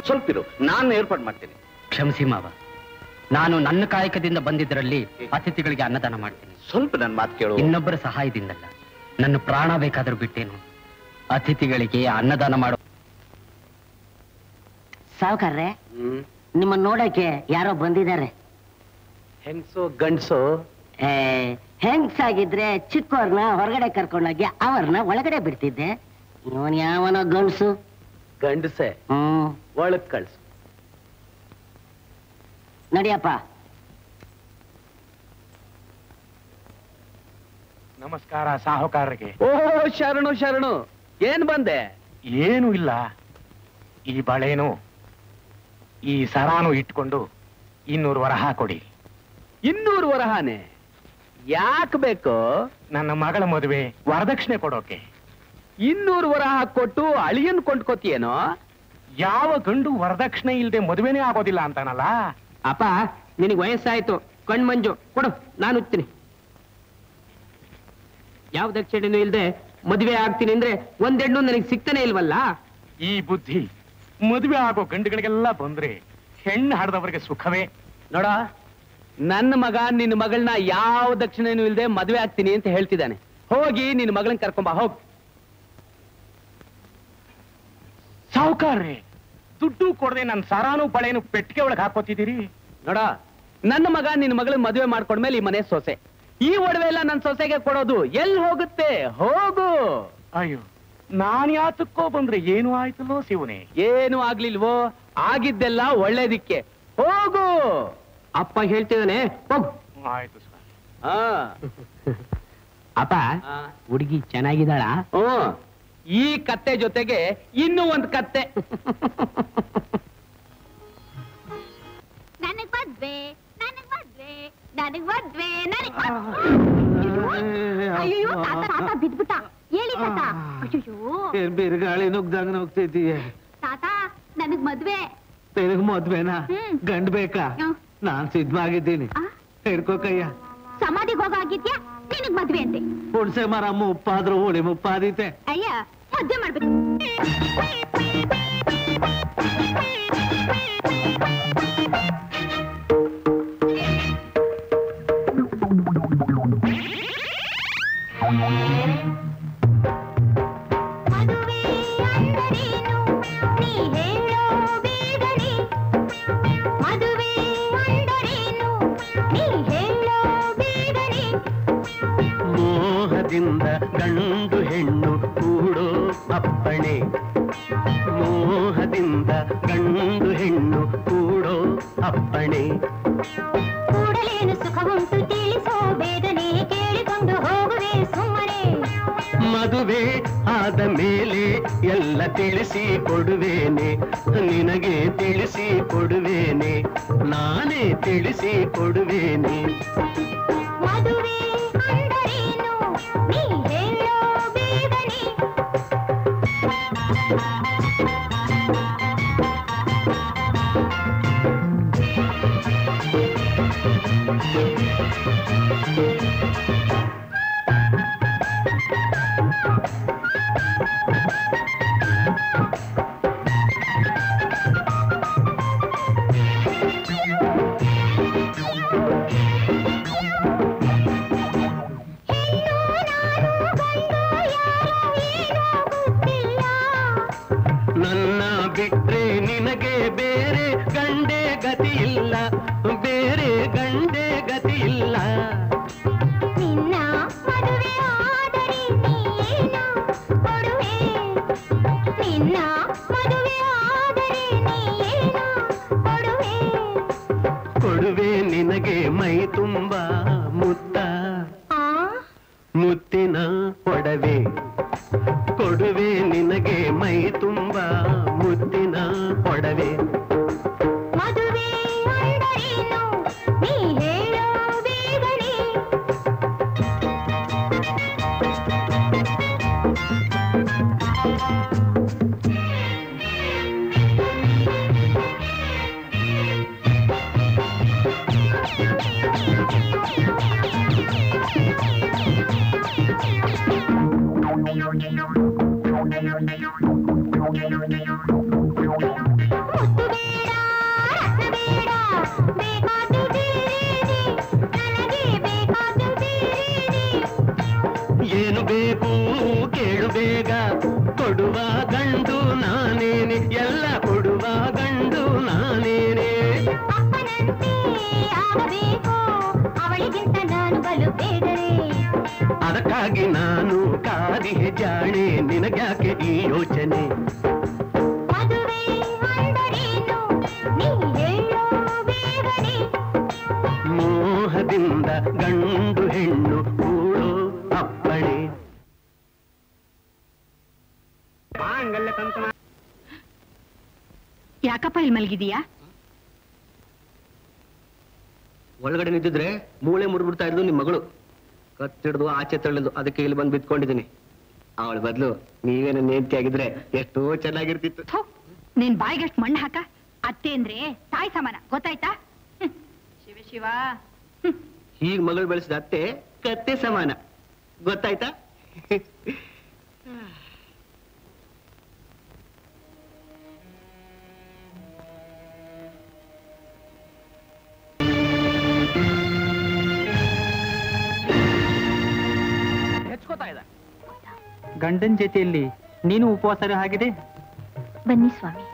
ಸ್ವಲ್ಪ ಇರು, ನಾನು ಏರ್ಪಾಡು ಮಾಡ್ತೀನಿ. ಕ್ಷಮಿಸಿ ಮಾವ, ನಾನು ನನ್ನ ಕಾಯಕದಿಂದ ಬಂದಿದ್ದರಲ್ಲಿ ಅತಿಥಿಗಳಿಗೆ ಅನ್ನದಾನ ಮಾಡ್ತೀನಿ. ಸ್ವಲ್ಪ ನನ್ನ ಮಾತು ಕೇಳು. ಇನ್ನೊಬ್ಬರ ಸಹಾಯದಿಂದಲ್ಲ, ನನ್ನ ಪ್ರಾಣ ಬೇಕಾದ್ರೂ ಬಿಟ್ಟೇನು ಅತಿಥಿಗಳಿಗೆ ಅನ್ನದಾನ ಮಾಡೋ. ಸಾವುಕಾರ್ರೆ, ನಿಮ್ಮನ್ನ ನೋಡಕ್ಕೆ ಯಾರೋ ಬಂದಿದ್ದಾರೆ. ಹೆಂಗ್ಸೋ ಗಂಡ್ಸೋ? ಹೆಂಗ್ಸಾಗಿದ್ರೆ ಚಿಕ್ಕವ್ರನ್ನ ಹೊರಗಡೆ ಕರ್ಕೊಂಡೋಗಿ ಅವ್ರನ್ನ ಒಳಗಡೆ ಬಿಡ್ತಿದ್ದೆ. ಇವನ್ ಯಾವನೋ ಗಂಡ್ಸು. ಗಂಡಸೆ? ಒಳಗ್ ಕಳ್ಸು. ನಡಿಯಪ್ಪ. ನಮಸ್ಕಾರ ಸಾಹುಕಾರರಿಗೆ. ಓ ಶರಣು ಶರಣು, ಏನ್ ಬಂದೆ? ಏನು ಇಲ್ಲ, ಈ ಬಳೆನು ಈ ಸರಾನು ಇಟ್ಕೊಂಡು 200 ವರಹ ಕೊಡಿ. 200 ವರಹಾನೆ? ಯಾಕೆ ಬೇಕು? ನನ್ನ ಮಗಳ ಮದುವೆ ವರದಕ್ಷಿಣೆ ಕೊಡೋಕೆ. 200 ವರಹ ಕೊಟ್ಟು ಅಳಿಯನ್ ಕೊಂಡ್ಕೋತಿಯೇನೋ? ಯಾವ ಗಂಡು ವರದಕ್ಷಿಣೆ ಇಲ್ದೆ ಮದುವೆನೇ ಆಗೋದಿಲ್ಲ ಅಂತಾನಲ್ಲ. ಅಪ್ಪ, ನಿನಗೆ ವಯಸ್ಸಾಯ್ತು, ಕಣ್ಮಂಜು ಕೊಡು, ನಾನು ಉತ್ತೀನಿ. ಯಾವ ದಕ್ಷಿಣೆನೂ ಇಲ್ದೆ ಮದುವೆ ಆಗ್ತೀನಿ ಅಂದ್ರೆ ಒಂದೆಣ್ಣು ನನಗೆ ಸಿಗ್ತಾನೆ ಇಲ್ವಲ್ಲ. ಈ ಬುದ್ಧಿ ಮದುವೆ ಆಗೋ ಗಂಡುಗಳಿಗೆಲ್ಲ ಬಂದ್ರೆ ಹೆಣ್ಣು ಹಡ್ದವರಿಗೆ ಸುಖವೇ. ನೋಡ, ನನ್ನ ಮಗ ನಿನ್ನ ಮಗಳನ್ನ ಯಾವ ದಕ್ಷಿಣೆನೂ ಇಲ್ದೆ ಮದುವೆ ಆಗ್ತೀನಿ ಅಂತ ಹೇಳ್ತಿದ್ದಾನೆ. ಹೋಗಿ ನಿನ್ನ ಮಗಳನ್ನ ಕರ್ಕೊಂಬ, ಹೋಗ್. ಸಾಹುಕಾರ್ರೆ, ದುಡ್ಡು ಕೊಡದೆ ನನ್ನ ಸರಾನು ಬಳೆನು ಪೆಟ್ಟಿಗೆ ಒಳಗೆ ಹಾಕೋತಿದ್ದೀರಿ. ನೋಡ, ನನ್ನ ಮಗ ನಿನ್ನ ಮಗಳನ್ನ ಮದುವೆ ಮಾಡ್ಕೊಂಡ್ಮೇಲೆ ಈ ಮನೆ ಸೊಸೆ. ಈ ಒಡವೆ ಎಲ್ಲ ನನ್ನ ಸೊಸೆಗೆ ಕೊಡೋದು ಎಲ್ಲಿ ಹೋಗುತ್ತೆ? ಹೋಗು. ಅಯ್ಯೋ, ನಾನ್ ಯಾತಕ್ಕೋ ಬಂದ್ರೆ ಏನು ಆಯ್ತಲ್ಲೋ ಶಿವನೇ? ಏನು ಆಗ್ಲಿಲ್ವೋ? ಆಗಿದ್ದೆಲ್ಲ ಒಳ್ಳೇದಿಕ್ಕೆ. ಹೋಗು. ಅಪ್ಪ ಹೇಳ್ತಿದ್ದಾನೆ, ಹೋಗು. ಆಯ್ತು ಸರ್. ಅಪ್ಪ, ಹುಡುಗಿ ಚೆನ್ನಾಗಿದ್ದಾಳ? ಈ ಕತ್ತೆ ಜೊತೆಗೆ ಇನ್ನೂ ಒಂದು ಕತ್ತೆ. ನನಗ್ ಮದ್ವೆ, ನನಗ್ ಮದ್ವೆ, ನನಗ್ ಮದ್ವೆ, ನನಗ್ ಅಯ್ಯೋ ತಾತ ಬಿದ್ಬಿಟ್ಟ. ಹೇಳಿ ತಾತ. ಅಯ್ಯೋ ಬಿರುಗಾಳಿ ನುಗ್ದಂಗ ನುಗ್ತಿದೀಯ. ತಾತ, ನನಗ್ ಮದ್ವೆ. ನಿನಗ್ ಮದ್ವೆನಾ? ಗಂಡ್ ಬೇಕಾ? ನಾನ್ ಸಿದ್ಧವಾಗಿದ್ದೀನಿ, ಹಿಡ್ಕೋ ಕಯ್ಯ. ಸಮಾಧಿಗೆ ಹೋಗಾಗಿದ್ಯಾ? ನಿನಗ್ ಮದ್ವೆ ಅಂತೆ. ಹುಣ್ಸೆ ಮರ ಮುಪ್ಪಾದ್ರೂ ಹುಳಿ ಮುಪ್ಪಾದೀತೆ. ಅಯ್ಯ, ಮದ್ವೆ ಮಾಡ್ಬೇಕು. ಮೋಹದಿಂದ ಗಂಡು ಹೆಣ್ಣು ಕೂಡೋ ಅಪ್ಪಣೆ, ಮೋಹದಿಂದ ಗಂಡು ಹೆಣ್ಣು ಕೂಡೋ ಅಪ್ಪಣೆ. ಕೂಡಲೇನು ಸುಖವುಂಟು ತಿಳಿಸೋ ಬೇದನೆ ಕೇಳಿಕೊಂಡು ಹೋಗುವೆ ಸುಮ್ಮನೆ. ಮದುವೆ ಆದ ಮೇಲೆ ಎಲ್ಲ ತಿಳಿಸಿ ಕೊಡುವೇನೆ, ನಿನಗೆ ತಿಳಿಸಿ ಕೊಡುವೇನೆ, ನಾನೇ ತಿಳಿಸಿ ಕೊಡುವೇನೆ. ಮದುವೆ ಅಂದರೇನು ನೀ ಹೇಳೋ ಬೇಗನೆ. ನನ್ನ ಬಿಟ್ರೆ ನಿನಗೆ ಬೇರೆ ಗಂಡೆ ಗತಿ ಇಲ್ಲ, ಬೇರೆ ಗಂಡೆ ಗತಿ ಇಲ್ಲ. ನಿನ್ನ ಮದುವೆ ಆದರೆ ನೀನು ಕೊಡುವೆ, ನಿನ್ನ ಮದುವೆ ಆದರೆ ನೀನು ಕೊಡುವೆ. ಕೊಡುವೆ ನಿನಗೆ ಮೈ ತುಂಬ ಮುತ್ತ, ಮುತ್ತಿನ ಒಡವೆ. ಕೊಡುವೆ ನಿನಗೆ ಮೈ ತುಂಬ ಮುತ್ತಿನ ಒಡವೆ. ಮದುವೆ ಅಂದರೇನು ನೀ ಹೇಳೋ ಬೇಗನೆ. ಮುತ್ತು ಆಗಿಯೇ ಜಾಣೆ ನಿನಗ್ಯಾಕೆ ಈ ಯೋಚನೆ ಮದುವೆ ಅಂದರೇನು ನೀ ಹೇಳೋ ಬೇಗನೆ ಮೋಹದಿಂದ ಗಂಡು ಹೆಣ್ಣು ಕೂಡೋ ಅಪ್ಪಣೆ ಯಾಕಪ್ಪ ಇಲ್ಲಿ ಮಲಗಿದೀಯಾ? ಒಳಗಡೆ ನಿಂತಿದ್ರೆ ಮೂಳೆ ಮುರಿಬಿಡ್ತಾ ಇದ್ಲು ನಿಮ್ ಮಗಳು. ಕತ್ತಿಡ್ದು ಆಚೆ ತಳ್ಳಿದ್ಲು, ಅದಕ್ಕೆ ಇಲ್ಲಿ ಬಂದು ಬಿತ್ಕೊಂಡಿದ್ದೀನಿ. ಅವಳ ಬದಲು ನೀವೇನ ನೇಂತಿ ಆಗಿದ್ರೆ ಎಷ್ಟೋ ಚೆನ್ನಾಗಿರ್ತಿತ್ತು. ಥು, ನಿನ್ ಬಾಯಿಗಷ್ಟು ಮಣ್ಣು ಹಾಕ. ಅತ್ತೆ ಅಂದ್ರೆ ತಾಯಿ ಸಮಾನ, ಗೊತ್ತಾಯ್ತಾ? ಶಿವ ಶಿವ. ಈಗ ಮಗಳು ಬೆಳೆಸಿದ ಅತ್ತೆ ಕತ್ತೆ ಸಮಾನ, ಗೊತ್ತಾಯ್ತಾ? ಗಂಡನ ಜೊತೆಯಲ್ಲಿ ನೀನು ಉಪವಾಸ ಆಗಿದೆ. ಬನ್ನಿ ಸ್ವಾಮಿ.